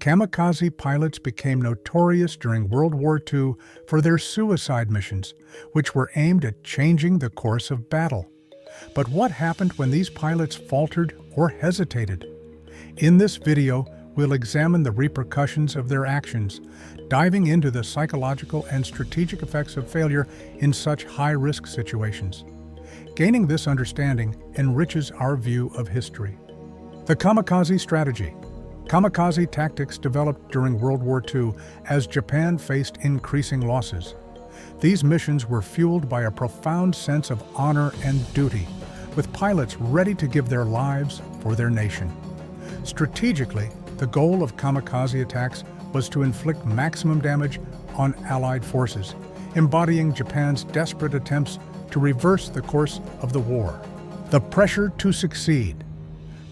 Kamikaze pilots became notorious during World War II for their suicide missions, which were aimed at changing the course of battle. But what happened when these pilots faltered or hesitated? In this video, we'll examine the repercussions of their actions, diving into the psychological and strategic effects of failure in such high-risk situations. Gaining this understanding enriches our view of history. The Kamikaze strategy. Kamikaze tactics developed during World War II as Japan faced increasing losses. These missions were fueled by a profound sense of honor and duty, with pilots ready to give their lives for their nation. Strategically, the goal of kamikaze attacks was to inflict maximum damage on Allied forces, embodying Japan's desperate attempts to reverse the course of the war. The pressure to succeed.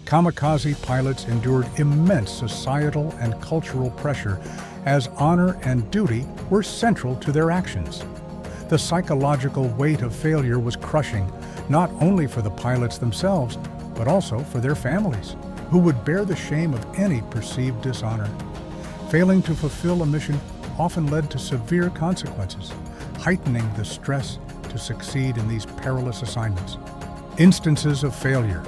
Kamikaze pilots endured immense societal and cultural pressure as honor and duty were central to their actions. The psychological weight of failure was crushing, not only for the pilots themselves, but also for their families, who would bear the shame of any perceived dishonor. Failing to fulfill a mission often led to severe consequences, heightening the stress to succeed in these perilous assignments. Instances of failure.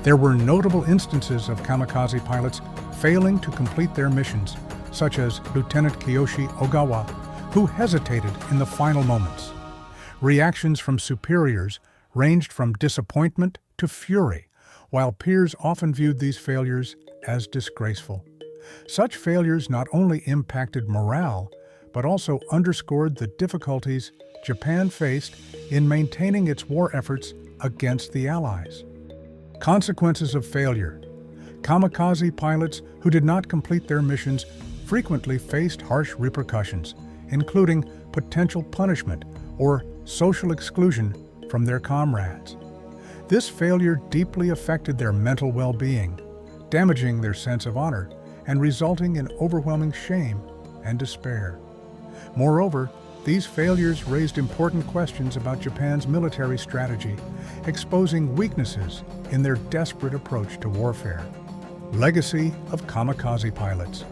There were notable instances of kamikaze pilots failing to complete their missions, such as Lieutenant Kiyoshi Ogawa, who hesitated in the final moments. Reactions from superiors ranged from disappointment to fury, while peers often viewed these failures as disgraceful. Such failures not only impacted morale, but also underscored the difficulties Japan faced in maintaining its war efforts against the Allies. Consequences of failure. Kamikaze pilots who did not complete their missions frequently faced harsh repercussions, including potential punishment or social exclusion from their comrades. This failure deeply affected their mental well-being, damaging their sense of honor and resulting in overwhelming shame and despair. Moreover, these failures raised important questions about Japan's military strategy, exposing weaknesses in their desperate approach to warfare. Legacy of kamikaze pilots.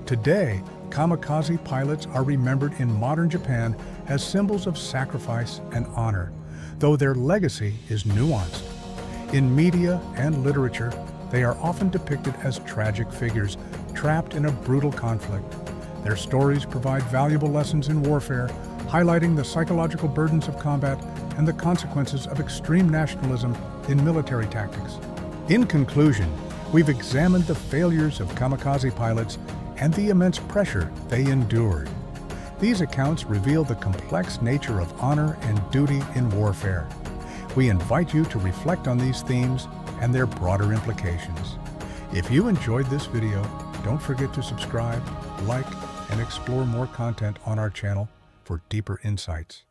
Today, kamikaze pilots are remembered in modern Japan as symbols of sacrifice and honor, though their legacy is nuanced. In media and literature, they are often depicted as tragic figures trapped in a brutal conflict. Their stories provide valuable lessons in warfare, highlighting the psychological burdens of combat and the consequences of extreme nationalism in military tactics. In conclusion, we've examined the failures of kamikaze pilots and the immense pressure they endured. These accounts reveal the complex nature of honor and duty in warfare. We invite you to reflect on these themes and their broader implications. If you enjoyed this video, don't forget to subscribe, like, and explore more content on our channel for deeper insights.